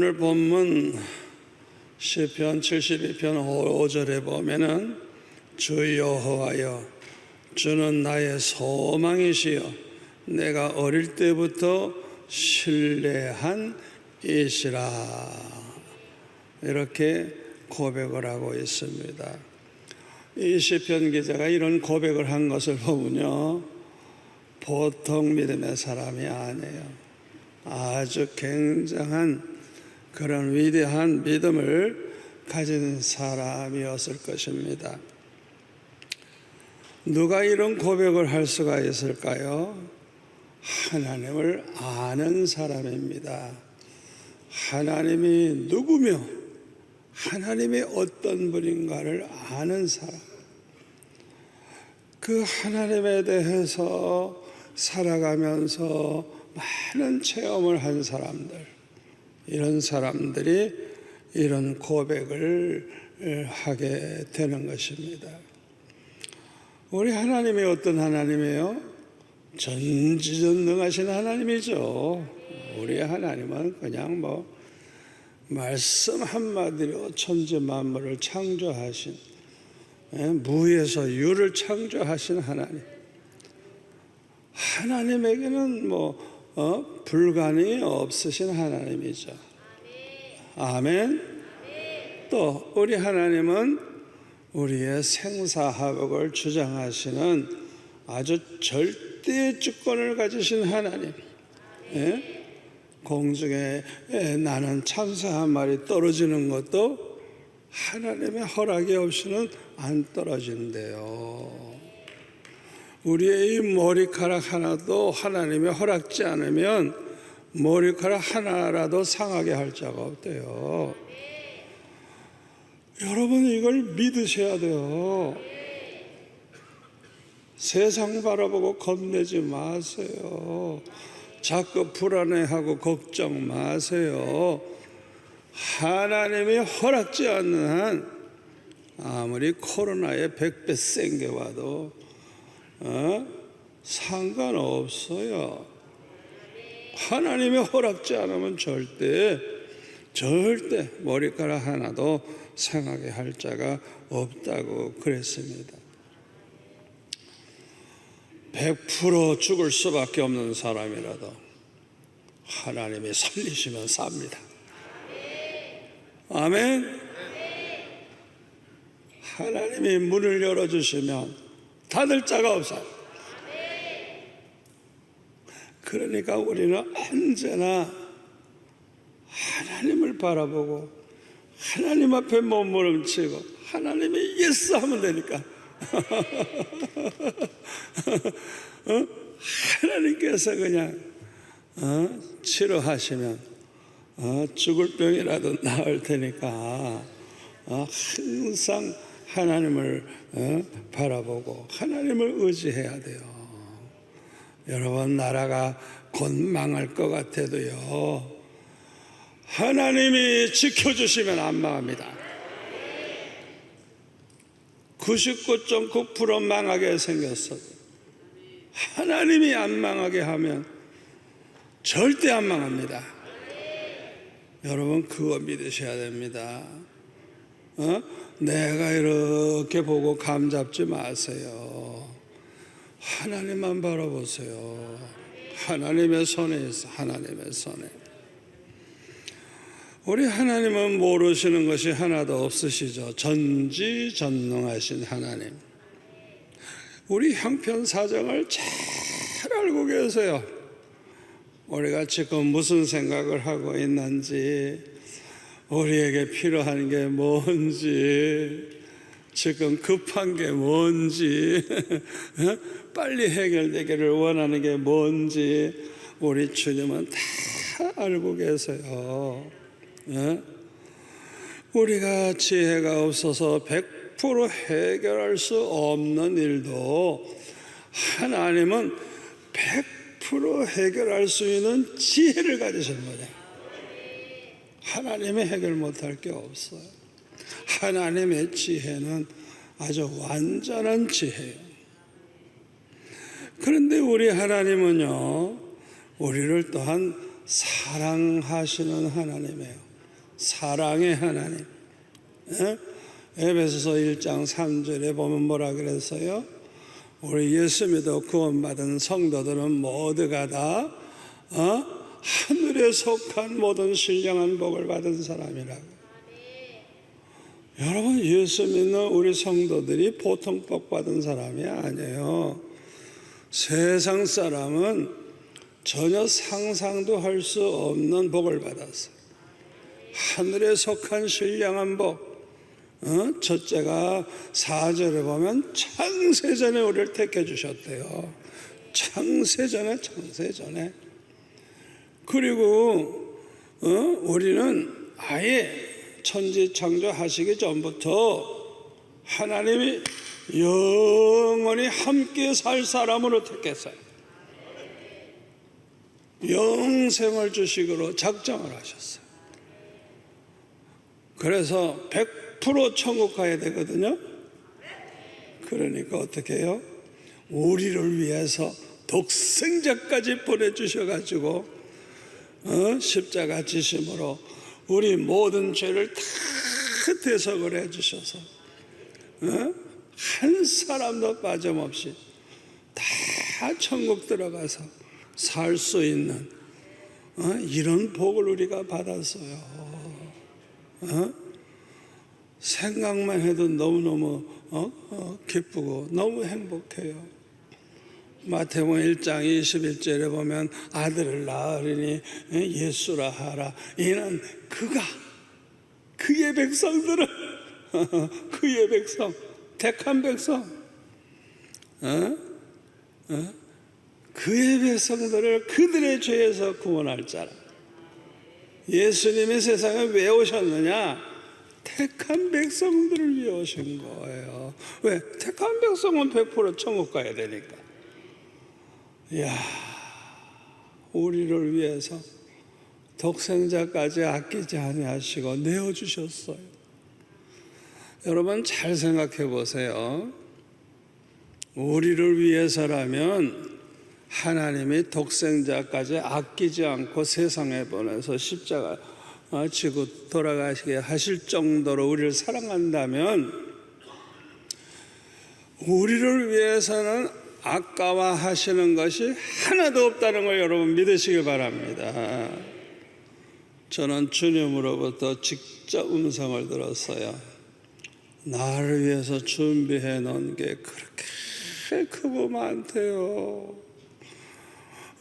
오늘 본문 시편 72편 5절에 보면은 주 여호와여 주는 나의 소망이시여 내가 어릴 때부터 신뢰한 이시라 이렇게 고백을 하고 있습니다. 이 시편 기자가 이런 고백을 한 것을 보면요 보통 믿음의 사람이 아니에요. 아주 굉장한 그런 위대한 믿음을 가진 사람이었을 것입니다. 누가 이런 고백을 할 수가 있을까요? 하나님을 아는 사람입니다. 하나님이 누구며 하나님이 어떤 분인가를 아는 사람, 그 하나님에 대해서 살아가면서 많은 체험을 한 사람들, 이런 사람들이 이런 고백을 하게 되는 것입니다. 우리 하나님이 어떤 하나님이에요? 전지전능하신 하나님이죠. 우리 하나님은 그냥 말씀 한마디로 천지 만물을 창조하신, 무에서 유를 창조하신 하나님. 하나님에게는 불가능이 없으신 하나님이죠. 아멘. 또 우리 하나님은 우리의 생사화복을 주장하시는 아주 절대 주권을 가지신 하나님. 공중에 나는 참새 한 마리 떨어지는 것도 하나님의 허락이 없이는 안 떨어진대요. 우리의 이 머리카락 하나도 하나님의 허락지 않으면 머리카락 하나라도 상하게 할 자가 없대요. 여러분 이걸 믿으셔야 돼요. 세상 바라보고 겁내지 마세요. 자꾸 불안해하고 걱정 마세요. 하나님이 허락지 않는 한 아무리 코로나에 100배 센 게 와도 상관없어요. 하나님이 허락지 않으면 절대 머리카락 하나도 상하게 할 자가 없다고 그랬습니다. 100% 죽을 수밖에 없는 사람이라도 하나님이 살리시면 삽니다. 아멘. 하나님이 문을 열어주시면 닫을 자가 없어요. 그러니까 우리는 언제나 하나님을 바라보고 하나님 앞에 몸부림치고 하나님이 예스 하면 되니까 하나님께서 그냥 치료하시면 죽을 병이라도 나을 테니까 항상 하나님을 바라보고 하나님을 의지해야 돼요. 여러분 나라가 곧 망할 것 같아도요 하나님이 지켜주시면 안 망합니다. 99.9% 망하게 생겼어도 하나님이 안 망하게 하면 절대 안 망합니다. 여러분 그거 믿으셔야 됩니다. 내가 이렇게 보고 감 잡지 마세요. 하나님만 바라보세요. 하나님의 손에 있어. 하나님의 손에. 우리 하나님은 모르시는 것이 하나도 없으시죠. 전지전능하신 하나님. 우리 형편 사정을 잘 알고 계세요. 우리가 지금 무슨 생각을 하고 있는지, 우리에게 필요한 게 뭔지, 지금 급한 게 뭔지, 빨리 해결되기를 원하는 게 뭔지 우리 주님은 다 알고 계세요. 우리가 지혜가 없어서 100% 해결할 수 없는 일도 하나님은 100% 해결할 수 있는 지혜를 가지신 거예요. 하나님이 해결 못할 게 없어요. 하나님의 지혜는 아주 완전한 지혜예요. 그런데 우리 하나님은요 우리를 또한 사랑하시는 하나님이에요. 사랑의 하나님. 에베소서 1장 3절에 보면 뭐라 그랬어요? 우리 예수 믿어 구원받은 성도들은 모두가 다 하늘에 속한 모든 신령한 복을 받은 사람이라고. 여러분, 예수 믿는 우리 성도들이 보통 복 받은 사람이 아니에요. 세상 사람은 전혀 상상도 할 수 없는 복을 받았어요. 하늘에 속한 신령한 복. 첫째가 4절에 보면 창세전에 우리를 택해 주셨대요. 창세전에. 그리고 우리는 아예 천지 창조하시기 전부터 하나님이 영원히 함께 살 사람으로 택했어요. 영생을 주시기로 작정을 하셨어요. 그래서 100% 천국 가야 되거든요. 그러니까 어떻게 해요? 우리를 위해서 독생자까지 보내주셔가지고 십자가 지심으로 우리 모든 죄를 다 대속을 해주셔서 한 사람도 빠짐없이 다 천국 들어가서 살 수 있는 이런 복을 우리가 받았어요. 생각만 해도 너무너무 기쁘고 너무 행복해요. 마태복음 1장 21절에 보면 아들을 낳으리니 예수라 하라. 이는 그가 그의 백성들을 그의 백성, 택한 백성, 그의 백성들을 그들의 죄에서 구원할 자라. 예수님이 세상에 왜 오셨느냐? 택한 백성들을 위해 오신 거예요. 왜? 택한 백성은 100% 천국 가야 되니까. 이야, 우리를 위해서 독생자까지 아끼지 아니하시고 내어주셨어요. 여러분 잘 생각해 보세요. 우리를 위해서라면 하나님이 독생자까지 아끼지 않고 세상에 보내서 십자가 지고 돌아가시게 하실 정도로 우리를 사랑한다면 우리를 위해서는 아까워하시는 것이 하나도 없다는 걸 여러분 믿으시기 바랍니다. 저는 주님으로부터 직접 음성을 들었어요. 나를 위해서 준비해 놓은 게 그렇게 크고 많대요.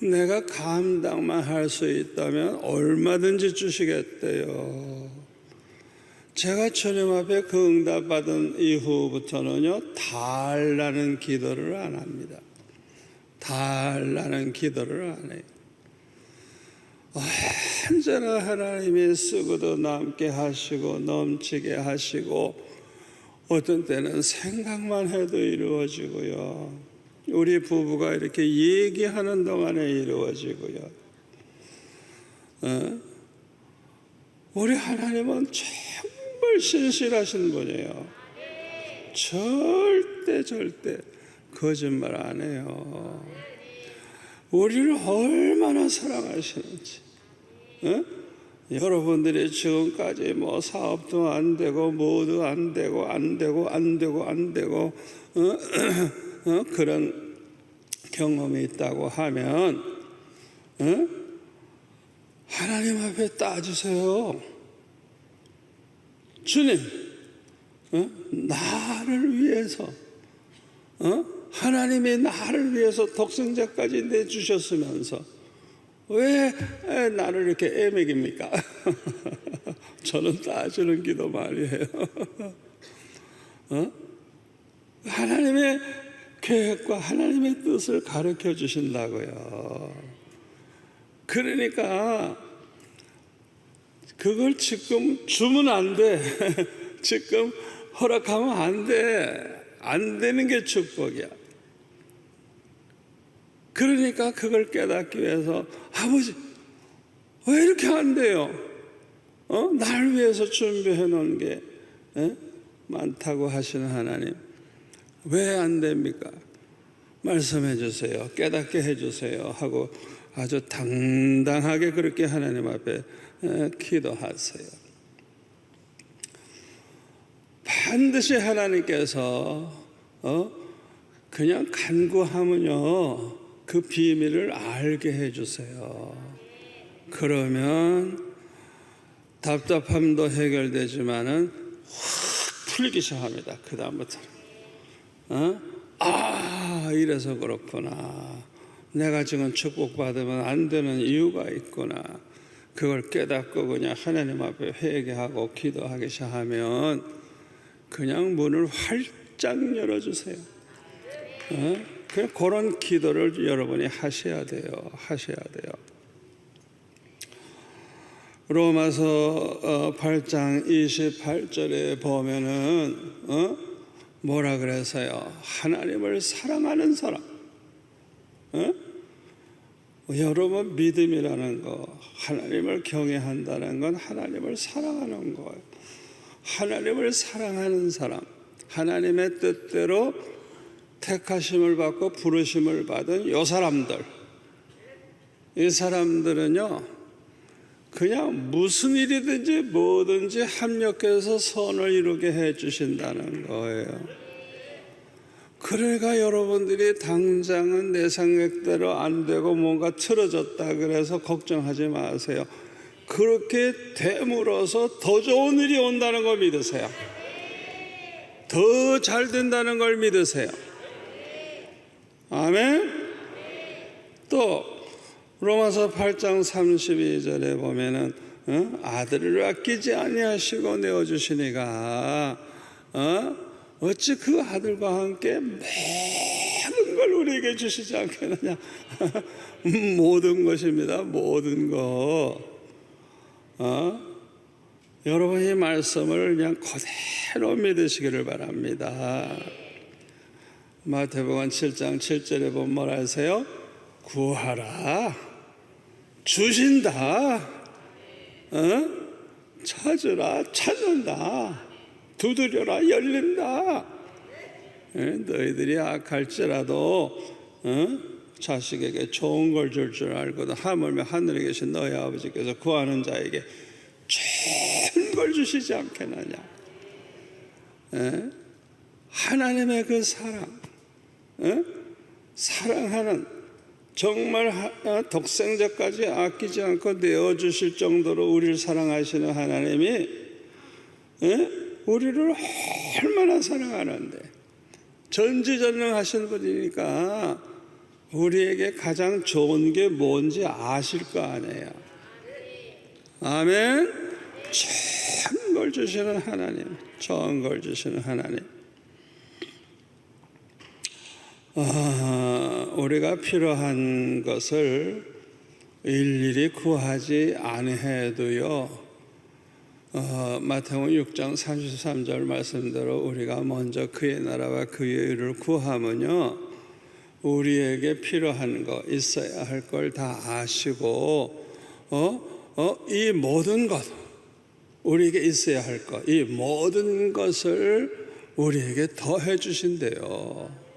내가 감당만 할 수 있다면 얼마든지 주시겠대요. 제가 주님 앞에 그 응답받은 이후부터는요, 달라는 기도를 안 합니다. 달라는 기도를 안 해요. 언제나 하나님이 쓰고도 남게 하시고 넘치게 하시고 어떤 때는 생각만 해도 이루어지고요. 우리 부부가 이렇게 얘기하는 동안에 이루어지고요. 우리 하나님은 정말 신실하신 분이에요. 절대 거짓말 안 해요. 우리를 얼마나 사랑하시는지. 여러분들이 지금까지 뭐 사업도 안 되고 뭐도 안 되고 그런 경험이 있다고 하면 하나님 앞에 따지세요. 주님, 나를 위해서 하나님이 나를 위해서 독생자까지 내주셨으면서 왜 나를 이렇게 애먹입니까? 저는 따지는 기도 많이 해요. 하나님의 계획과 하나님의 뜻을 가르쳐 주신다고요. 그러니까 그걸 지금 주면 안 돼. 지금 허락하면 안 돼. 안 되는 게 축복이야. 그러니까 그걸 깨닫기 위해서 아버지 왜 이렇게 안 돼요? 날 위해서 준비해 놓은 게 많다고 하시는 하나님 왜 안 됩니까? 말씀해 주세요. 깨닫게 해 주세요 하고 아주 당당하게 그렇게 하나님 앞에 기도하세요. 반드시 하나님께서 그냥 간구하면요 그 비밀을 알게 해주세요. 그러면 답답함도 해결되지만은 확 풀리기 시작합니다. 그 다음부터는 이래서 그렇구나. 내가 지금 축복받으면 안 되는 이유가 있구나. 그걸 깨닫고 그냥 하나님 앞에 회개하고 기도하기 시작하면 그냥 문을 활짝 열어주세요. 그냥 그런 기도를 여러분이 하셔야 돼요. 로마서 8장 28절에 보면은 뭐라 그래서요? 하나님을 사랑하는 사람. 여러분 믿음이라는 거, 하나님을 경외한다는 건 하나님을 사랑하는 거예요. 하나님을 사랑하는 사람, 하나님의 뜻대로 택하심을 받고 부르심을 받은 이 사람들, 이 사람들은요 그냥 무슨 일이든지 뭐든지 합력해서 선을 이루게 해주신다는 거예요. 그러니까 여러분들이 당장은 내 생각대로 안 되고 뭔가 틀어졌다 그래서 걱정하지 마세요. 그렇게 됨으로써 더 좋은 일이 온다는 걸 믿으세요. 더 잘 된다는 걸 믿으세요. 아멘. 또 로마서 8장 32절에 보면은 아들을 아끼지 아니하시고 내어주시니가 어찌 그 아들과 함께 모든 걸 우리에게 주시지 않겠느냐. 모든 것입니다. 모든 것. 여러분이 말씀을 그냥 그대로 믿으시기를 바랍니다. 마태복음 7장 7절에 보면 뭐라 하세요? 구하라 주신다. 찾으라 찾는다. 두드려라 열린다. 너희들이 악할지라도 자식에게 좋은 걸 줄 줄 알거든 하물며 하늘에 계신 너희 아버지께서 구하는 자에게 좋은 걸 주시지 않겠느냐. 하나님의 그 사랑, 사랑하는 정말 독생자까지 아끼지 않고 내어주실 정도로 우리를 사랑하시는 하나님이 우리를 얼마나 사랑하는데 전지전능하신 분이니까 우리에게 가장 좋은 게 뭔지 아실 거 아니에요. 아멘. 좋은 걸 주시는 하나님, 좋은 걸 주시는 하나님. 우리가 필요한 것을 일일이 구하지 아니해도요 마태복음 6장 33절 말씀대로 우리가 먼저 그의 나라와 그의 의를 구하면요 우리에게 필요한 거 있어야 할 걸 다 아시고 이 모든 것 우리에게 있어야 할 것 이 모든 것을 우리에게 더해 주신대요.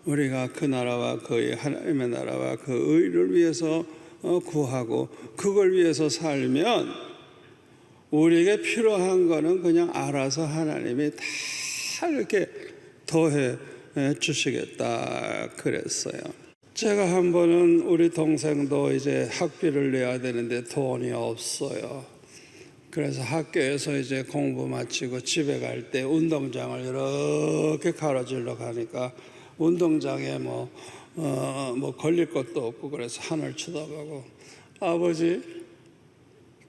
우리가 그 나라와 그의 하나님의 나라와 그 의를 위해서 구하고 그걸 위해서 살면 우리에게 필요한 거는 그냥 알아서 하나님이 다 이렇게 더해 주시겠다 그랬어요. 제가 한 번은 우리 동생도 이제 학비를 내야 되는데 돈이 없어요. 그래서 학교에서 이제 공부 마치고 집에 갈 때 운동장을 이렇게 가로질러 가니까 운동장에 뭐 걸릴 것도 없고 그래서 하늘 쳐다보고 아버지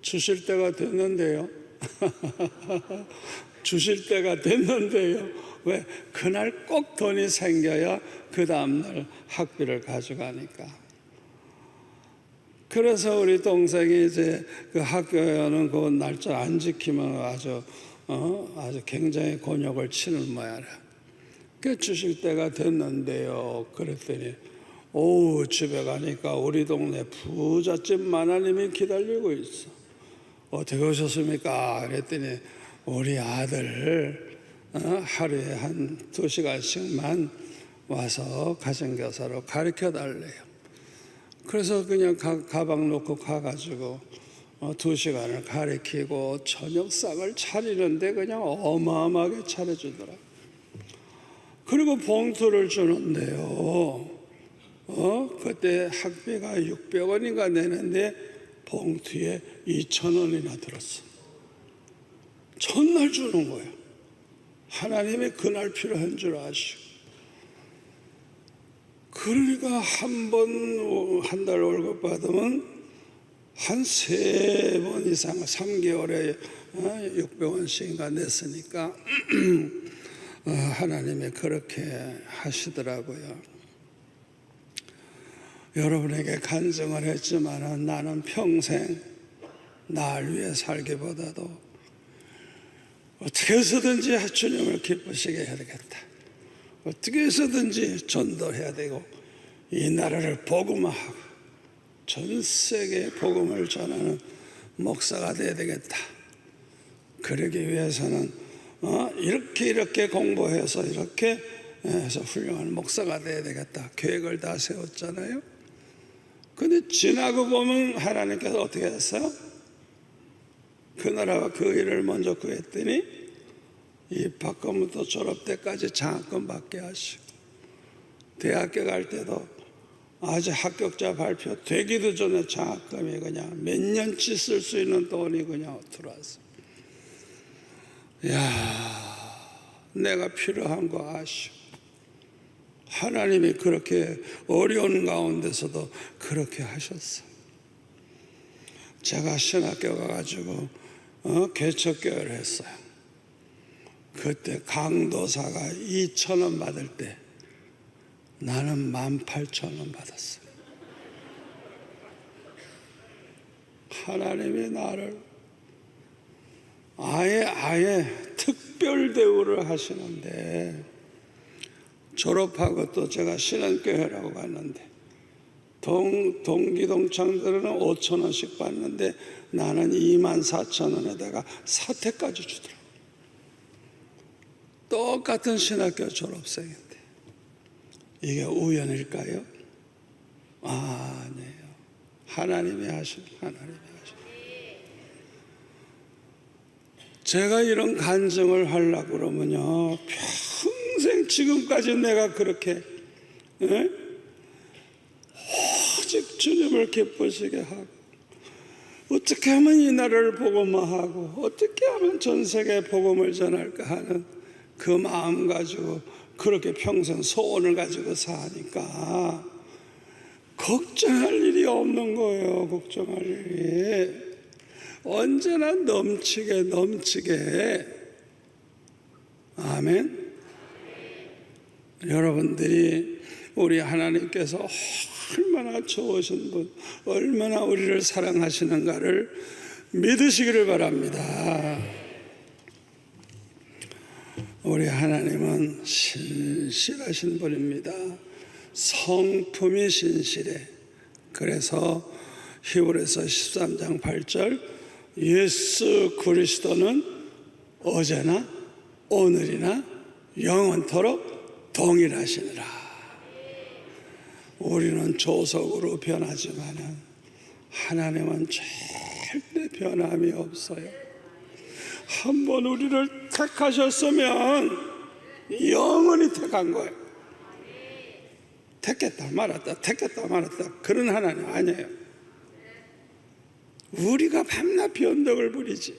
주실 때가 됐는데요. 주실 때가 됐는데요. 왜? 그날 꼭 돈이 생겨야 그 다음날 학비를 가져가니까. 그래서 우리 동생이 이제 그 학교에는 그 날짜 안 지키면 아주 굉장히 곤욕을 치는 모양이라. 그 주실 때가 됐는데요. 그랬더니 집에 가니까 우리 동네 부잣집 마나님이 기다리고 있어. 어떻게 오셨습니까? 그랬더니 우리 아들 하루에 한 2시간씩만 와서 가정교사로 가르쳐 달래요. 그래서 그냥 가방 놓고 가가지고 2시간을 가리키고 저녁상을 차리는데 그냥 어마어마하게 차려주더라. 그리고 봉투를 주는데요. 그때 학비가 600원인가 내는데 봉투에 2,000원이나 들었어. 전날 주는 거야. 하나님이 그날 필요한 줄 아시고. 그러니까 한 달 월급 받으면 한 3번 이상 3개월에 600원씩인가 냈으니까 하나님이 그렇게 하시더라고요. 여러분에게 간증을 했지만 나는 평생 날 위해 살기보다도 어떻게 해서든지 주님을 기쁘시게 해야 되겠다. 어떻게 해서든지 전도해야 되고 이 나라를 복음화하고 전 세계에 복음을 전하는 목사가 되어야 되겠다. 그러기 위해서는 이렇게 공부해서 이렇게 해서 훌륭한 목사가 되어야 되겠다. 계획을 다 세웠잖아요. 근데 지나고 보면 하나님께서 어떻게 했어요? 그 나라와 그 일을 먼저 구했더니 입학금부터 졸업 때까지 장학금 받게 하시고, 대학교 갈 때도 아직 합격자 발표 되기도 전에 장학금이 그냥 몇 년치 쓸 수 있는 돈이 그냥 들어왔어요. 내가 필요한 거 아시고 하나님이 그렇게 어려운 가운데서도 그렇게 하셨어요. 제가 신학교 가가지고 개척교회를 했어요. 그때 강도사가 2,000원 받을 때 나는 18,000원 받았어요. 하나님이 나를 아예 특별 대우를 하시는데, 졸업하고 또 제가 신앙교회라고 갔는데 동기 동창들은 5,000원씩 받는데 나는 24,000원에다가 사택까지 주더라고요. 똑같은 신학교 졸업생인데 이게 우연일까요? 아니에요. 하나님이 하신. 제가 이런 간증을 하려고 그러면요, 평생 지금까지 내가 그렇게 오직 주님을 기쁘시게 하고, 어떻게 하면 이 나라를 복음화하고 어떻게 하면 전 세계에 복음을 전할까 하는 그 마음 가지고 그렇게 평생 소원을 가지고 사니까 걱정할 일이 없는 거예요. 걱정할 일이 언제나 넘치게. 아멘. 여러분들이 우리 하나님께서 얼마나 좋으신 분, 얼마나 우리를 사랑하시는가를 믿으시기를 바랍니다. 우리 하나님은 신실하신 분입니다. 성품이 신실해. 그래서 히브리서 13장 8절, 예수 그리스도는 어제나 오늘이나 영원토록 동일하시니라. 우리는 조석으로 변하지만 하나님은 절대 변함이 없어요. 한번 우리를 택하셨으면 영원히 택한 거예요. 택했다 말았다 그런 하나님 아니에요. 우리가 밤낮 변덕을 부리지.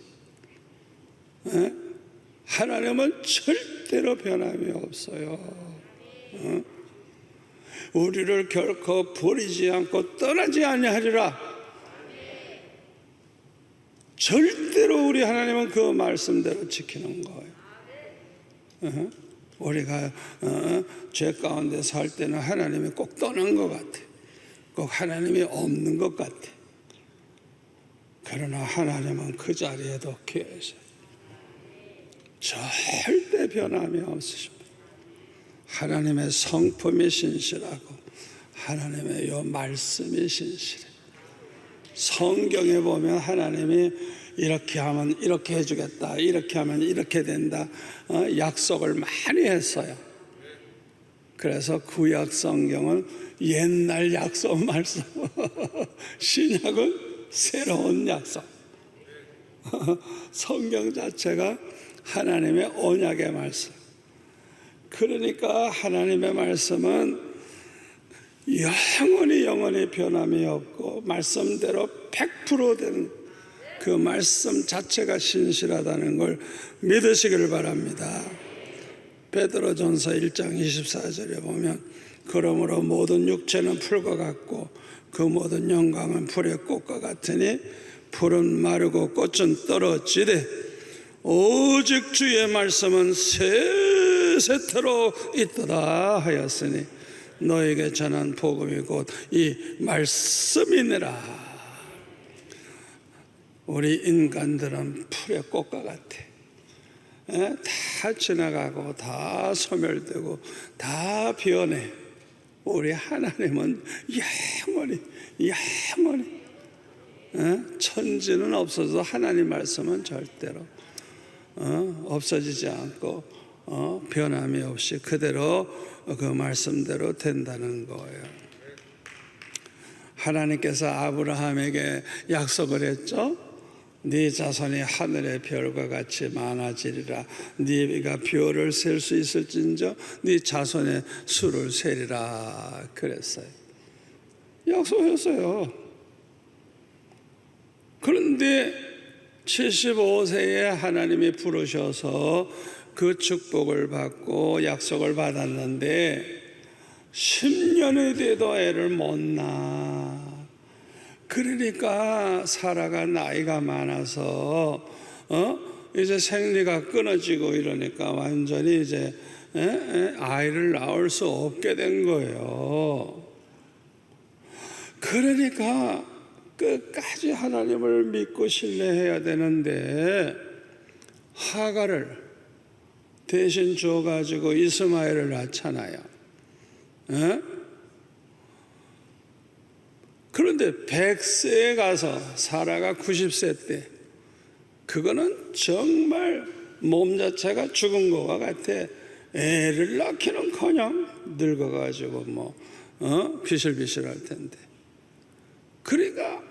하나님은 절대로 변함이 없어요. 우리를 결코 버리지 않고 떠나지 아니하리라. 절대로 우리 하나님은 그 말씀대로 지키는 거예요. 우리가 죄 가운데 살 때는 하나님이 꼭 떠난 것 같아. 꼭 하나님이 없는 것 같아. 그러나 하나님은 그 자리에도 계셔. 절대 변함이 없으십니다. 하나님의 성품이 신실하고 하나님의 요 말씀이 신실해. 성경에 보면 하나님이 이렇게 하면 이렇게 해주겠다, 이렇게 하면 이렇게 된다, 약속을 많이 했어요. 그래서 구약 성경은 옛날 약속 말씀, 신약은 새로운 약속. 성경 자체가 하나님의 언약의 말씀. 그러니까 하나님의 말씀은 영원히 변함이 없고 말씀대로 100% 되는 그 말씀 자체가 신실하다는 걸 믿으시기를 바랍니다. 베드로전서 1장 24절에 보면 그러므로 모든 육체는 풀과 같고 그 모든 영광은 풀의 꽃과 같으니 풀은 마르고 꽃은 떨어지되 오직 주의 말씀은 세세토록 있도다 하였으니 너에게 전한 복음이 곧 이 말씀이니라. 우리 인간들은 풀의 꽃과 같아. 다 지나가고 다 소멸되고 다 변해. 우리 하나님은 영원히 천지는 없어도 하나님 말씀은 절대로 없어지지 않고 변함이 없이 그대로 그 말씀대로 된다는 거예요. 하나님께서 아브라함에게 약속을 했죠. 네 자손이 하늘의 별과 같이 많아지리라. 네가 별을 셀 수 있을진저 네 자손의 수를 세리라 그랬어요. 약속했어요. 그런데 75세에 하나님이 부르셔서 그 축복을 받고 약속을 받았는데 10년이 돼도 애를 못 낳아. 그러니까 사라가 나이가 많아서 이제 생리가 끊어지고 이러니까 완전히 이제 아이를 낳을 수 없게 된 거예요. 그러니까 끝까지 하나님을 믿고 신뢰해야 되는데 하가를 대신 줘가지고 이스마엘을 낳잖아요. 그런데 100세에 가서 사라가 90세 때 그거는 정말 몸 자체가 죽은 것과 같아. 애를 낳기는커녕 늙어가지고 비실비실할 텐데. 그러니까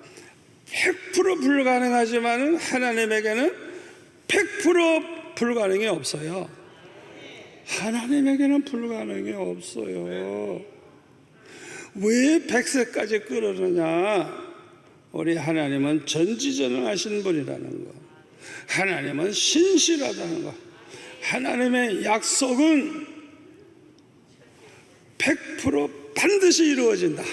100% 불가능하지만은 하나님에게는 100% 불가능이 없어요. 하나님에게는 불가능이 없어요. 왜 100세까지 끌어느냐? 우리 하나님은 전지전능하신 분이라는 거. 하나님은 신실하다는 거. 하나님의 약속은 100% 반드시 이루어진다.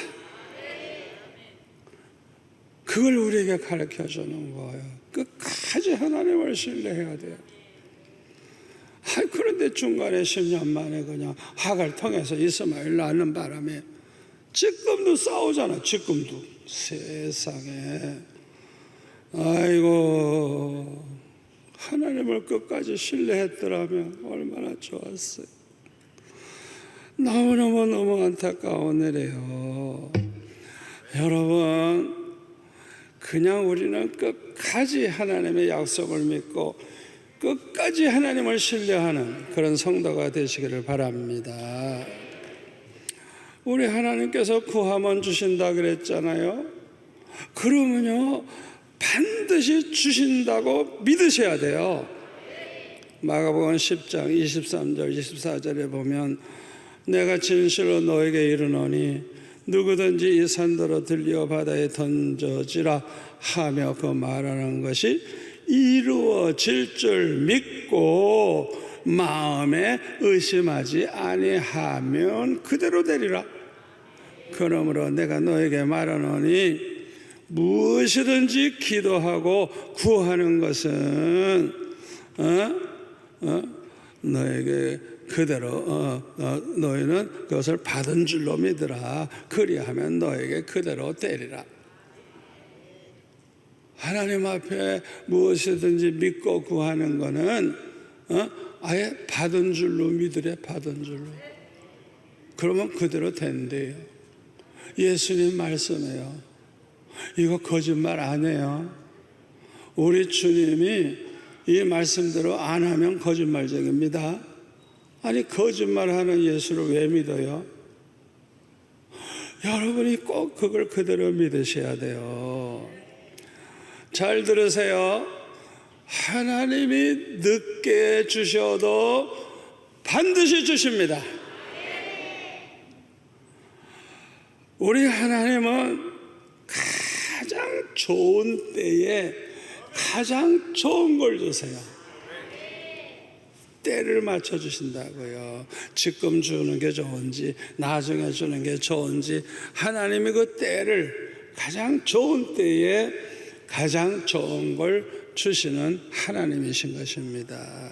그걸 우리에게 가르쳐 주는 거예요. 끝까지 하나님을 신뢰해야 돼요. 그런데 중간에 10년 만에 그냥 하가를 통해서 이스마엘 낳는 바람에 지금도 싸우잖아. 지금도 세상에. 아이고, 하나님을 끝까지 신뢰했더라면 얼마나 좋았어요. 너무 안타까운 일이에요. 여러분, 그냥 우리는 끝까지 하나님의 약속을 믿고 끝까지 하나님을 신뢰하는 그런 성도가 되시기를 바랍니다. 우리 하나님께서 구하면 주신다 그랬잖아요. 그러면요 반드시 주신다고 믿으셔야 돼요. 마가복음 10장 23절 24절에 보면 내가 진실로 너에게 이르노니 누구든지 이 산더러 들려 바다에 던져지라 하며 그 말하는 것이 이루어질 줄 믿고 마음에 의심하지 아니하면 그대로 되리라. 그러므로 내가 너에게 말하노니 무엇이든지 기도하고 구하는 것은 너에게 그대로 너희는 그것을 받은 줄로 믿으라. 그리하면 너에게 그대로 되리라. 하나님 앞에 무엇이든지 믿고 구하는 것은 아예 받은 줄로 믿으래. 받은 줄로. 그러면 그대로 된대요. 예수님 말씀이에요. 이거 거짓말 안 해요. 우리 주님이 이 말씀대로 안 하면 거짓말쟁입니다. 아니 거짓말하는 예수를 왜 믿어요? 여러분이 꼭 그걸 그대로 믿으셔야 돼요. 잘 들으세요. 하나님이 늦게 주셔도 반드시 주십니다. 우리 하나님은 가장 좋은 때에 가장 좋은 걸 주세요. 때를 맞춰 주신다고요. 지금 주는 게 좋은지 나중에 주는 게 좋은지 하나님이 그 때를 가장 좋은 때에 가장 좋은 걸 주시는 하나님이신 것입니다.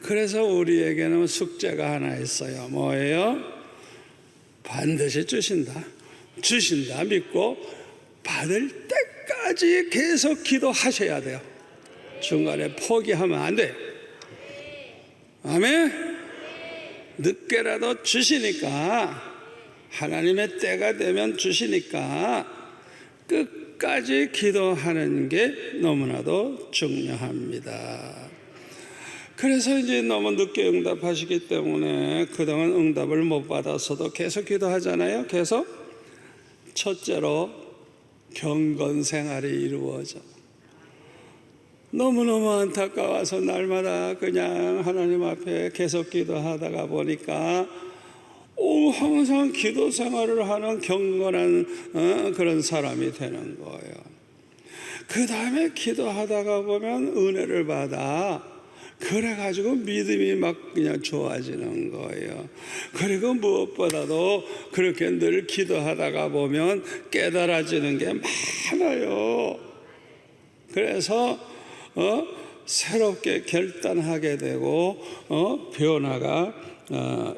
그래서 우리에게는 숙제가 하나 있어요. 뭐예요? 반드시 주신다. 주신다 믿고 받을 때까지 계속 기도하셔야 돼요. 중간에 포기하면 안 돼요. 아멘? 늦게라도 주시니까, 하나님의 때가 되면 주시니까 끝까지 기도하는 게 너무나도 중요합니다. 그래서 이제 너무 늦게 응답하시기 때문에 그동안 응답을 못 받았어도 계속 기도하잖아요. 계속. 첫째로 경건 생활이 이루어져. 너무너무 안타까워서 날마다 그냥 하나님 앞에 계속 기도하다가 보니까 항상 기도 생활을 하는 경건한 그런 사람이 되는 거예요. 그 다음에 기도하다가 보면 은혜를 받아. 그래가지고 믿음이 막 그냥 좋아지는 거예요. 그리고 무엇보다도 그렇게 늘 기도하다가 보면 깨달아지는 게 많아요. 그래서 새롭게 결단하게 되고 변화가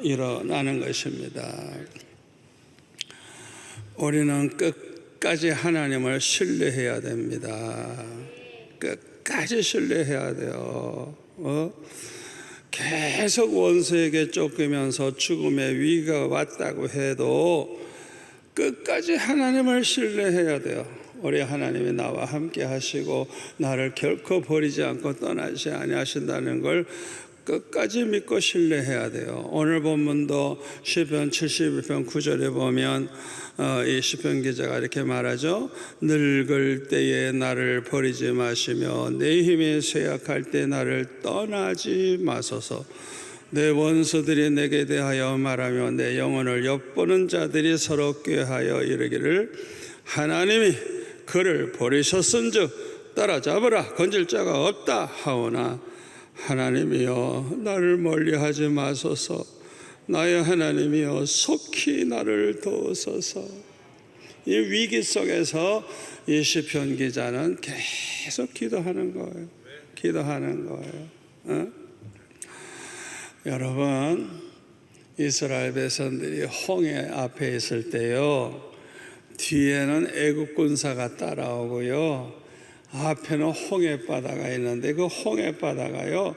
일어나는 것입니다. 우리는 끝까지 하나님을 신뢰해야 됩니다. 끝까지 신뢰해야 돼요. 계속 원수에게 쫓기면서 죽음의 위기가 왔다고 해도 끝까지 하나님을 신뢰해야 돼요. 우리 하나님이 나와 함께 하시고 나를 결코 버리지 않고 떠나지 아니하신다는 걸 끝까지 믿고 신뢰해야 돼요. 오늘 본문도 시편 71편 9절에 보면 이 시편 기자가 이렇게 말하죠. 늙을 때에 나를 버리지 마시며 내 힘이 쇠약할 때 나를 떠나지 마소서. 내 원수들이 내게 대하여 말하며 내 영혼을 엿보는 자들이 서로 꾀하여 이르기를 하나님이 그를 버리셨은즉 따라잡으라 건질 자가 없다 하오나 하나님이여 나를 멀리하지 마소서. 나의 하나님이여 속히 나를 도우소서. 이 위기 속에서 이 시편 기자는 계속 기도하는 거예요. 기도하는 거예요. 여러분, 이스라엘 백성들이 홍해 앞에 있을 때요, 뒤에는 애국 군사가 따라오고요, 앞에는 홍해바다가 있는데 그 홍해바다가요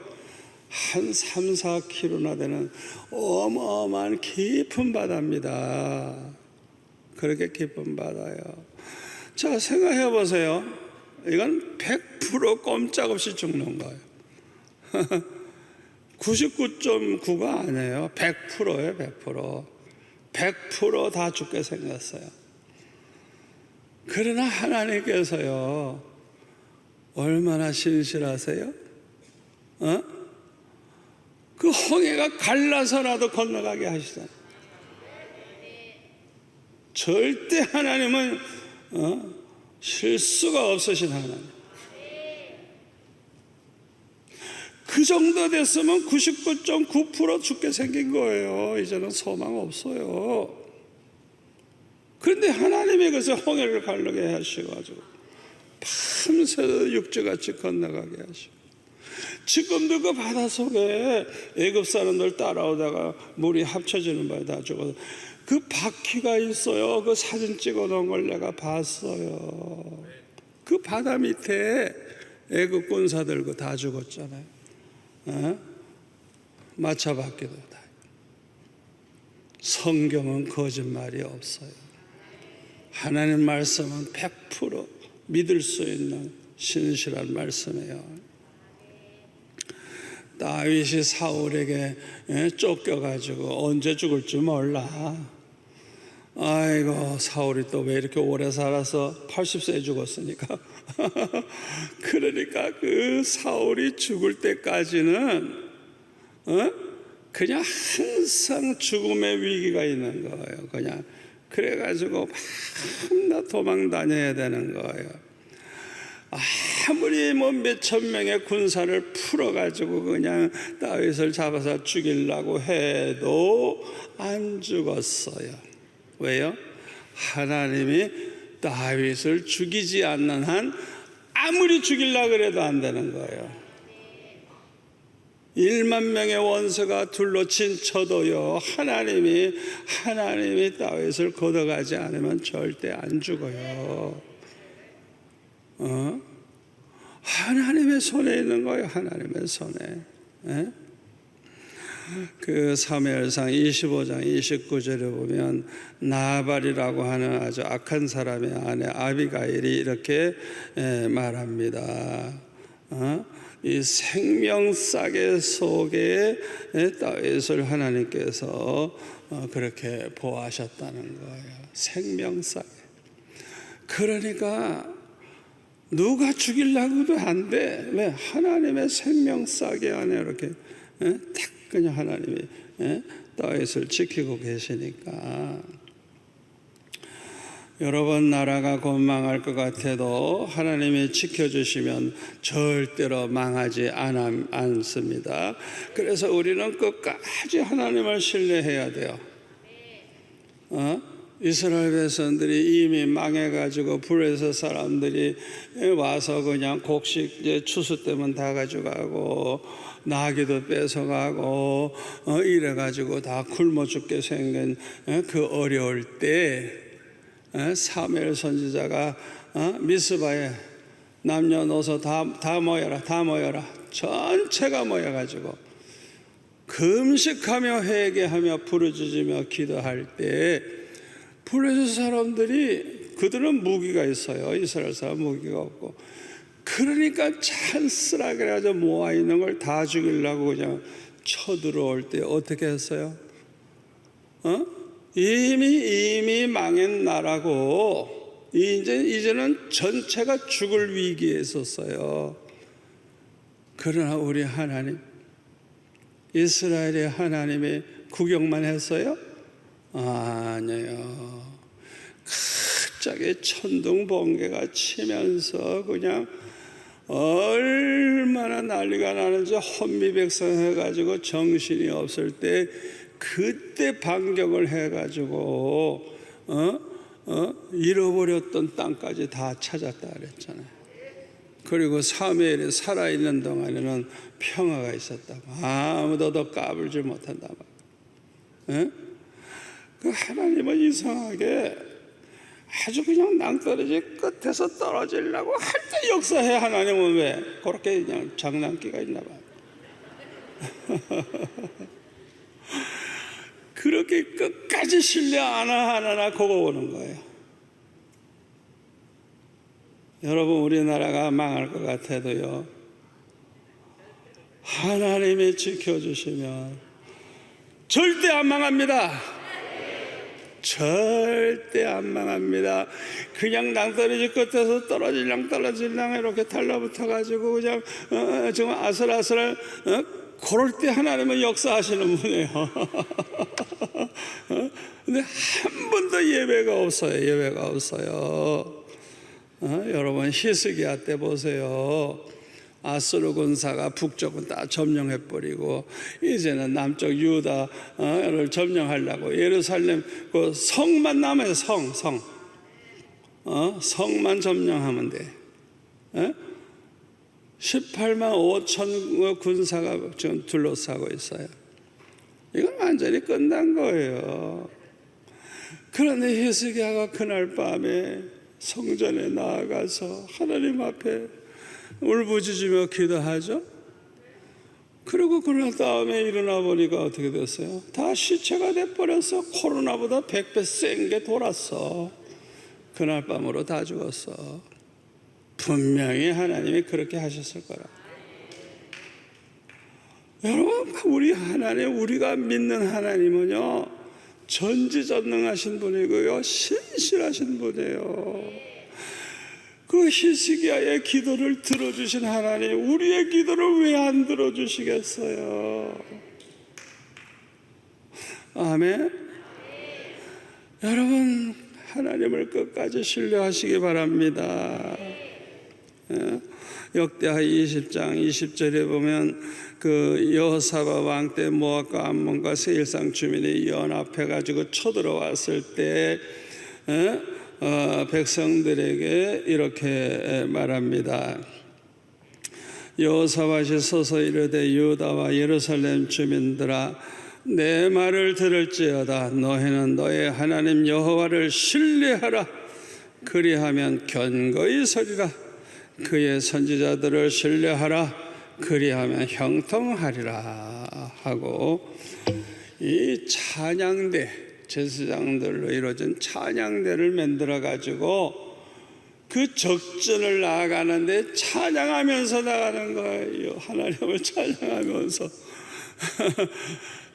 한 3, 4km나 되는 어마어마한 깊은 바다입니다. 그렇게 깊은 바다요. 자, 생각해 보세요. 이건 100% 꼼짝없이 죽는 거예요. 99.9가 아니에요. 100%예요. 100%. 100% 다 죽게 생겼어요. 그러나 하나님께서요 얼마나 신실하세요? 그 홍해가 갈라서라도 건너가게 하시잖아요. 절대 하나님은 실수가 없으신 하나님. 그 정도 됐으면 99.9% 죽게 생긴 거예요. 이제는 소망 없어요. 그런데 하나님이 그래서 홍해를 갈르게 하셔가지고 밤새 육지같이 건너가게 하시고, 지금도 그 바닷속에 애굽 사람들 따라오다가 물이 합쳐지는 바에 다 죽어서 그 바퀴가 있어요. 그 사진 찍어 놓은 걸 내가 봤어요. 그 바다 밑에 애굽 군사들 그 다 죽었잖아요. 마차 바퀴도 다. 성경은 거짓말이 없어요. 하나님 말씀은 100% 믿을 수 있는 신실한 말씀이에요. 다윗이 사울에게 쫓겨가지고 언제 죽을지 몰라. 아이고 사울이 또 왜 이렇게 오래 살아서 80세에 죽었으니까. 그러니까 그 사울이 죽을 때까지는 그냥 항상 죽음의 위기가 있는 거예요. 그냥 그래가지고 맨날 도망 다녀야 되는 거예요. 아무리 뭐 몇천 명의 군사를 풀어가지고 그냥 다윗을 잡아서 죽이려고 해도 안 죽었어요. 왜요? 하나님이 다윗을 죽이지 않는 한 아무리 죽이려고 그래도 안 되는 거예요. 1만 명의 원수가 둘러친 쳐도요, 하나님이 다윗을 걷어가지 않으면 절대 안 죽어요. 하나님의 손에 있는 거예요. 하나님의 손에. 그 사무엘상 25장 29절에 보면 나발이라고 하는 아주 악한 사람의 아내 아비가일이 이렇게 말합니다. 이 생명싸개 속에 다윗을 하나님께서 그렇게 보호하셨다는 거예요. 생명싸개. 그러니까 누가 죽이려고도 안 돼. 왜? 하나님의 생명싸개 안에 이렇게 딱 그냥 하나님이 다윗을 지키고 계시니까. 여러분, 나라가 곧 망할 것 같아도 하나님이 지켜주시면 절대로 망하지 않습니다. 그래서 우리는 끝까지 하나님을 신뢰해야 돼요. 이스라엘 백성들이 이미 망해가지고 불에서 사람들이 와서 그냥 곡식 이제 추수 때면 다 가져가고 나귀도 뺏어가고 이래가지고 다 굶어 죽게 생긴 그 어려울 때 사무엘 선지자가 미스바에 남녀노소 다 모여라 전체가 모여가지고 금식하며 회개하며 부르짖으며 기도할 때 블레셋 사람들이 그들은 무기가 있어요. 이스라엘 사람 무기가 없고. 그러니까 찬스라고 해서 모아있는 걸 다 죽이려고 그냥 쳐들어올 때 어떻게 했어요? 이미 망한 나라고 이제는 전체가 죽을 위기에 있었어요. 그러나 우리 하나님, 이스라엘의 하나님이 구경만 했어요? 아니에요. 갑자기 천둥 번개가 치면서 그냥 얼마나 난리가 나는지 혼미백산해가지고 정신이 없을 때 그때 반격을 해가지고 잃어버렸던 땅까지 다 찾았다 그랬잖아요. 그리고 사무엘이 살아있는 동안에는 평화가 있었다고. 아무도 더 까불지 못한다. 그 하나님은 이상하게 아주 그냥 낭떠러지 끝에서 떨어지려고 할 때 역사해. 하나님은 왜 그렇게 그냥 장난기가 있나 봐요. 그렇게 끝까지 신뢰 안 하나 그거 오는 거예요. 여러분, 우리나라가 망할 것 같아도요, 하나님이 지켜주시면 절대 안 망합니다. 절대 안 망합니다. 그냥 낭떠러지 끝에서 떨어질랑 이렇게 달라붙어가지고 그냥 정말 아슬아슬 그럴 때 하나님은 역사하시는 분이에요. 근데 한 번도 예외가 없어요. 여러분, 히스기야 때 보세요. 아수르 군사가 북쪽은 다 점령해버리고 이제는 남쪽 유다를 점령하려고 예루살렘 그 성만 남아요. 성만 점령하면 돼. 18만 5천 군사가 지금 둘러싸고 있어요. 이건 완전히 끝난 거예요. 그런데 히스기야가 그날 밤에 성전에 나아가서 하나님 앞에 울부짖으며 기도하죠. 그리고 그날 다음에 일어나 보니까 어떻게 됐어요? 다 시체가 돼버렸어. 코로나보다 100배 센 게 돌았어. 그날 밤으로 다 죽었어. 분명히 하나님이 그렇게 하셨을 거라. 여러분, 우리 하나님, 우리가 믿는 하나님은요, 전지전능하신 분이고요, 신실하신 분이에요. 그 히스기야의 기도를 들어주신 하나님, 우리의 기도를 왜 안 들어주시겠어요? 아멘. 여러분, 하나님을 끝까지 신뢰하시기 바랍니다. 역대하 20장 20절에 보면 그 여호사밧 왕 때 모압과 암몬과 세일상 주민이 연합해 가지고 쳐들어왔을 때 백성들에게 이렇게 말합니다. 여호사밧이 서서 이르되 유다와 예루살렘 주민들아, 내 말을 들을지어다. 너희는 너의 하나님 여호와를 신뢰하라. 그리하면 견고히 서리라. 그의 선지자들을 신뢰하라. 그리하면 형통하리라 하고, 이 찬양대, 제사장들로 이루어진 찬양대를 만들어 가지고 그 적전을 나아가는데 찬양하면서 나가는 거예요. 하나님을 찬양하면서.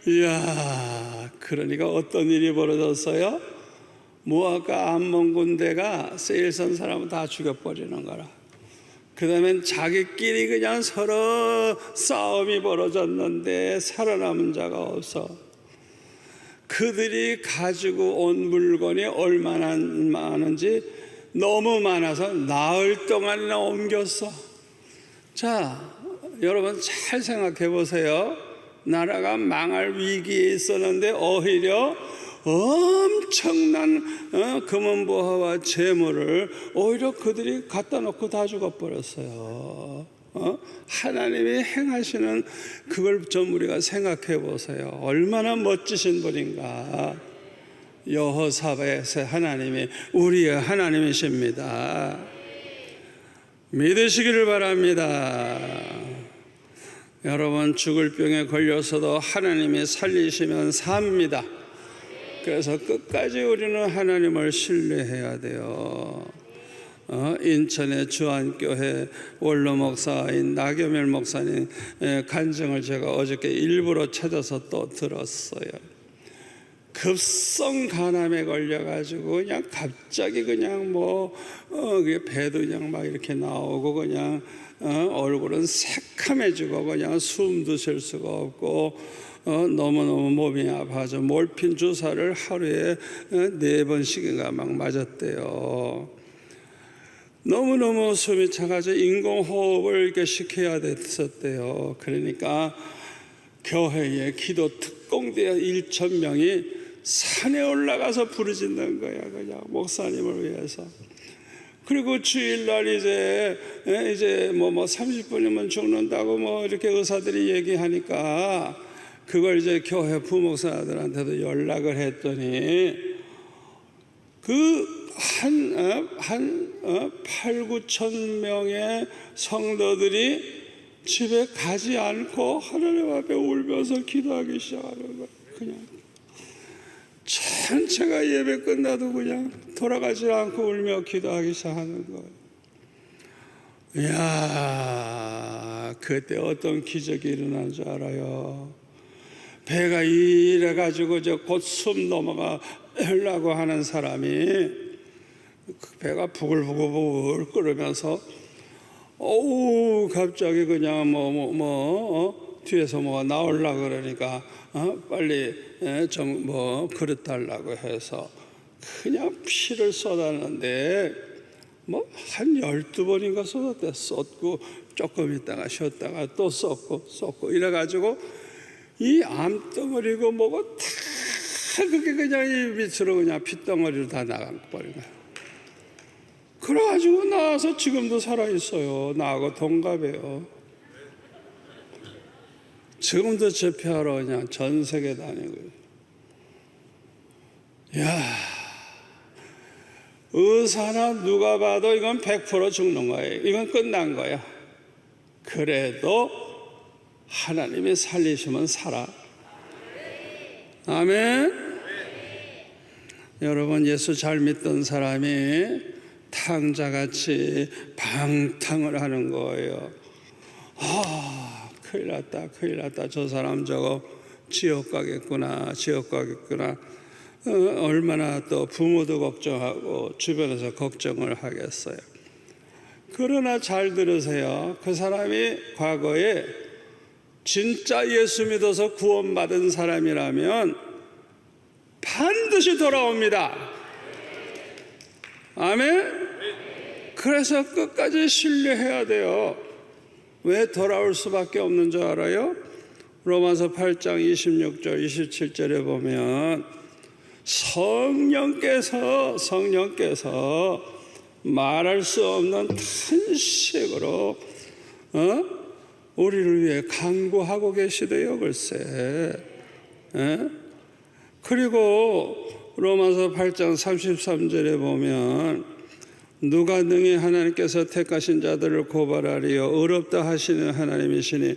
이야, 그러니까 어떤 일이 벌어졌어요? 모압과 암몬 군대가 세일선 사람을 다 죽여버리는 거라. 그 다음엔 자기끼리 그냥 서로 싸움이 벌어졌는데 살아남은 자가 없어. 그들이 가지고 온 물건이 얼마나 많은지 너무 많아서 나흘 동안이나 옮겼어. 자, 여러분 잘 생각해 보세요. 나라가 망할 위기에 있었는데 오히려 엄청난 금은보화와 재물을 오히려 그들이 갖다 놓고 다 죽어버렸어요. 하나님이 행하시는 그걸 좀 우리가 생각해 보세요. 얼마나 멋지신 분인가. 여호사밧의 하나님이 우리의 하나님이십니다. 믿으시기를 바랍니다. 여러분, 죽을 병에 걸려서도 하나님이 살리시면 삽니다. 그래서 끝까지 우리는 하나님을 신뢰해야 돼요. 인천의 주안교회 원로 목사인 나겸일 목사님 간증을 제가 어저께 일부러 찾아서 또 들었어요. 급성 간암에 걸려가지고 그냥 갑자기 그냥 배도 그냥 막 이렇게 나오고 그냥 얼굴은 새카매지고 그냥 숨도 쉴 수가 없고 너무너무 몸이 아파서 몰핀 주사를 하루에 4번씩인가 막 맞았대요. 너무너무 숨이 차가지고 인공호흡을 이렇게 시켜야 됐었대요. 그러니까 교회에 기도 특공대 1,000명이 산에 올라가서 부르짖는 거야, 그냥 목사님을 위해서. 그리고 주일날 이제 30분이면 죽는다고 이렇게 의사들이 얘기하니까 그걸 이제 교회 부목사들한테도 연락을 했더니 그 8,000-9,000 명의 성도들이 집에 가지 않고 하나님 앞에 울면서 기도하기 시작하는 거예요. 그냥 전체가 예배 끝나도 그냥 돌아가지 않고 울며 기도하기 시작하는 거예요. 이야, 그때 어떤 기적이 일어난 줄 알아요? 배가 이래가지고 곧 숨 넘어가려고 하는 사람이 그 배가 부글부글 끓으면서 갑자기 그냥 뒤에서 뭐가 나오려고 그러니까 빨리 좀 그릇 달라고 해서 그냥 피를 쏟았는데 한 12번인가 쏟았대. 쏟고 조금 있다가 쉬었다가 또 쏟고 이래가지고 이 암덩어리고 뭐고 다 그게 그냥 이 밑으로 그냥 핏덩어리로 다 나가버린 거야. 그래가지고 나와서 지금도 살아있어요. 나하고 동갑이에요. 지금도 집회하러 그냥 전 세계 다니고. 이야, 의사나 누가 봐도 이건 100% 죽는 거예요. 이건 끝난 거야. 그래도 하나님이 살리시면 살아. 아멘. 여러분, 예수 잘 믿던 사람이 탕자같이 방탕을 하는 거예요. 큰일 났다. 저 사람 저거 지옥 가겠구나. 얼마나 또 부모도 걱정하고 주변에서 걱정을 하겠어요. 그러나 잘 들으세요. 그 사람이 과거에 진짜 예수 믿어서 구원받은 사람이라면 반드시 돌아옵니다. 아멘? 그래서 끝까지 신뢰해야 돼요. 왜 돌아올 수밖에 없는 줄 알아요? 로마서 8장 26절 27절에 보면 성령께서 말할 수 없는 탄식으로 우리를 위해 간구하고 계시대요. 글쎄. 그리고 로마서 8장 33절에 보면 누가 능히 하나님께서 택하신 자들을 고발하리요 의롭다 하시는 하나님이시니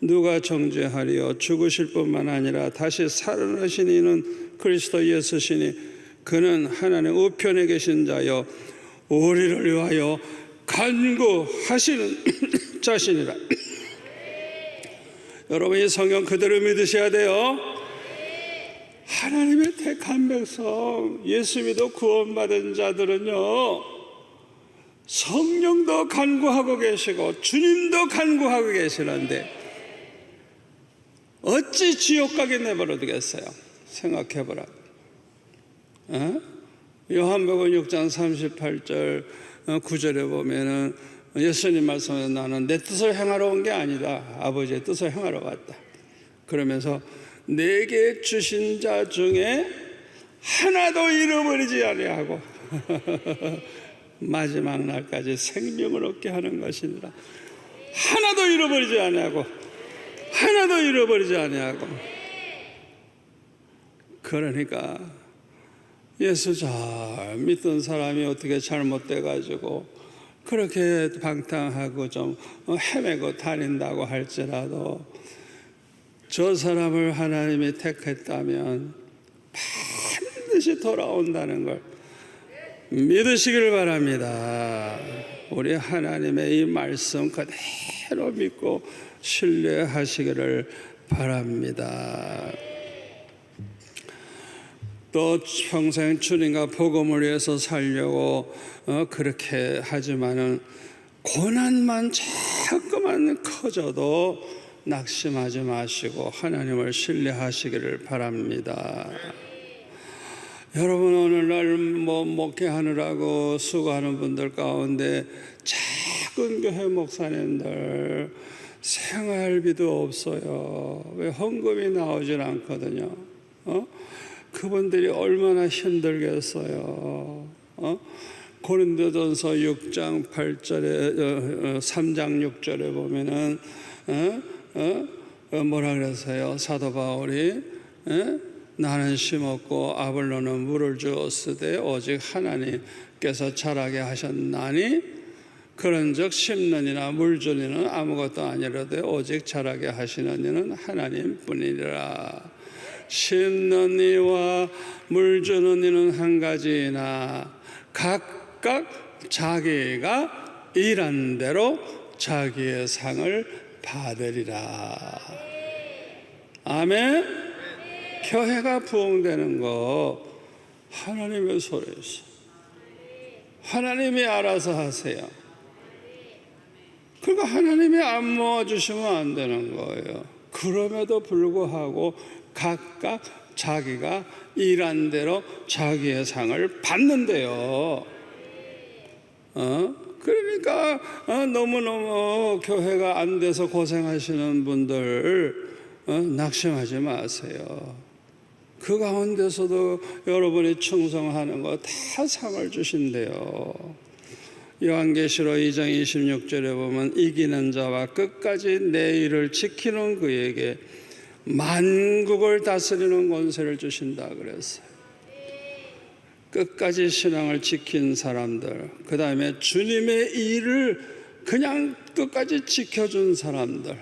누가 정죄하리요 죽으실 뿐만 아니라 다시 살아나신 이는 그리스도 예수시니 그는 하나님 우편에 계신 자요 우리를 위하여 간구하시는 자신이라. 여러분 이 성경 그대로 믿으셔야 돼요. 하나님의 택한 백성 예수 믿어 구원받은 자들은요 성령도 간구하고 계시고 주님도 간구하고 계시는데 어찌 지옥 가게 내버려 두겠어요? 생각해보라. 요한복음 6장 38절 9절에 보면은 예수님 말씀에 나는 내 뜻을 행하러 온 게 아니다. 아버지의 뜻을 행하러 왔다. 그러면서 내게 주신 자 중에 하나도 잃어버리지 아니하고 마지막 날까지 생명을 얻게 하는 것이니라. 하나도 잃어버리지 아니하고 하나도 잃어버리지 아니하고. 그러니까 예수 잘 믿던 사람이 어떻게 잘못돼 가지고 그렇게 방탕하고 좀 헤매고 다닌다고 할지라도 저 사람을 하나님이 택했다면 반드시 돌아온다는 걸 믿으시길 바랍니다. 우리 하나님의 이 말씀 그대로 믿고 신뢰하시기를 바랍니다. 또 평생 주님과 복음을 위해서 살려고 그렇게 하지만은 고난만 자꾸만 커져도 낙심하지 마시고 하나님을 신뢰하시기를 바랍니다. 여러분 오늘날 목회하느라고 수고하는 분들 가운데 작은 교회 목사님들 생활비도 없어요. 왜 헌금이 나오질 않거든요. 그분들이 얼마나 힘들겠어요. 고린도전서 6장 8절에 3장 6절에 보면은 뭐라 그랬어요? 사도 바울이 나는 심었고 아볼로는 물을 주었으되 오직 하나님께서 자라게 하셨나니 그런즉 심는 이나 물 주는 이는 아무것도 아니라되 오직 자라게 하시는 이는 하나님뿐이라. 심는 이와 물 주는 이는 한 가지이나 각각 자기가 일한 대로 자기의 상을 받으리라. 아멘. 교회가 부흥되는 거 하나님의 손에 있어. 하나님이 알아서 하세요. 그러니까 하나님이 안 모아주시면 안 되는 거예요. 그럼에도 불구하고 각각 자기가 일한 대로 자기의 상을 받는데요. 그러니까 너무너무 교회가 안 돼서 고생하시는 분들 낙심하지 마세요. 그 가운데서도 여러분이 충성하는 거 다 상을 주신대요. 요한계시록 2장 26절에 보면 이기는 자와 끝까지 내 일을 지키는 그에게 만국을 다스리는 권세를 주신다 그랬어요. 끝까지 신앙을 지킨 사람들, 그 다음에 주님의 일을 그냥 끝까지 지켜준 사람들,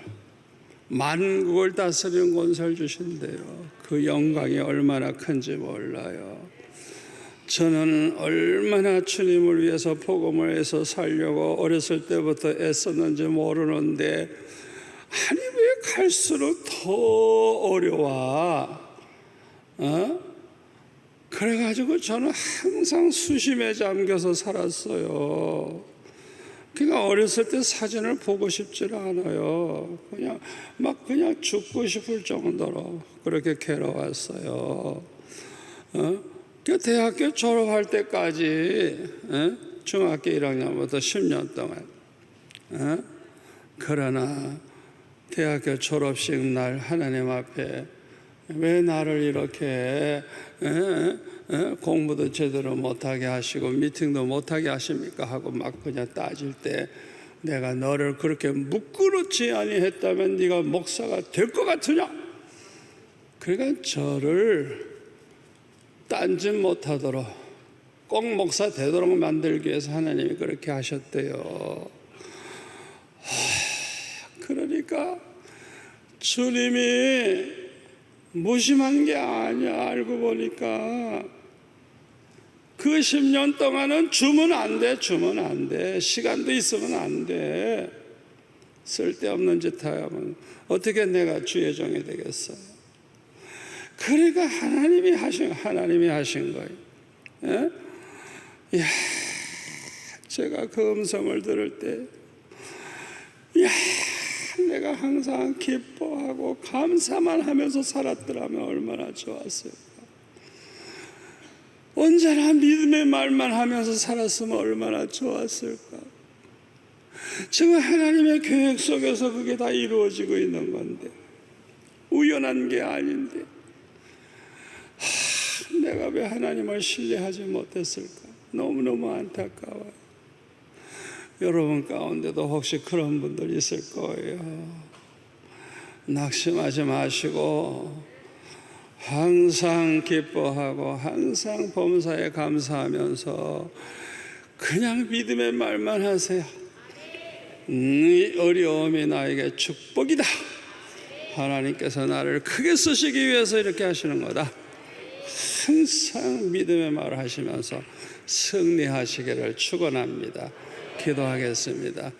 만국을 다스리는 권세를 주신대요. 그 영광이 얼마나 큰지 몰라요. 저는 얼마나 주님을 위해서 복음을 해서 살려고 어렸을 때부터 애썼는지 모르는데 아니 왜 갈수록 더 어려워? 그래가지고 저는 항상 수심에 잠겨서 살았어요. 그러니까 어렸을 때 사진을 보고 싶지를 않아요. 그냥 죽고 싶을 정도로 그렇게 괴로웠어요. 그 대학교 졸업할 때까지, 중학교 1학년부터 10년 동안. 그러나 대학교 졸업식 날 하나님 앞에 왜 나를 이렇게 공부도 제대로 못하게 하시고 미팅도 못하게 하십니까 하고 막 그냥 따질 때, 내가 너를 그렇게 무끄럽지 아니했다면 네가 목사가 될 것 같으냐? 그러니까 저를 딴짓 못하도록 꼭 목사 되도록 만들기 위해서 하나님이 그렇게 하셨대요. 그러니까 주님이 무심한 게 아니야. 알고 보니까 그 10년 동안은 주면 안 돼. 시간도 있으면 안 돼. 쓸데없는 짓 하면 어떻게 내가 주의 종이 되겠어요? 그러니까 하나님이 하신 거예요. 야, 제가 그 음성을 들을 때, 내가 항상 기뻐하고 감사만 하면서 살았더라면 얼마나 좋았을까. 언제나 믿음의 말만 하면서 살았으면 얼마나 좋았을까. 지금 하나님의 계획 속에서 그게 다 이루어지고 있는 건데, 우연한 게 아닌데, 내가 왜 하나님을 신뢰하지 못했을까. 너무너무 안타까워요. 여러분 가운데도 혹시 그런 분들 있을 거예요. 낙심하지 마시고 항상 기뻐하고 항상 범사에 감사하면서 그냥 믿음의 말만 하세요. 이 어려움이 나에게 축복이다. 하나님께서 나를 크게 쓰시기 위해서 이렇게 하시는 거다. 항상 믿음의 말을 하시면서 승리하시기를 축원합니다. 기도하겠습니다.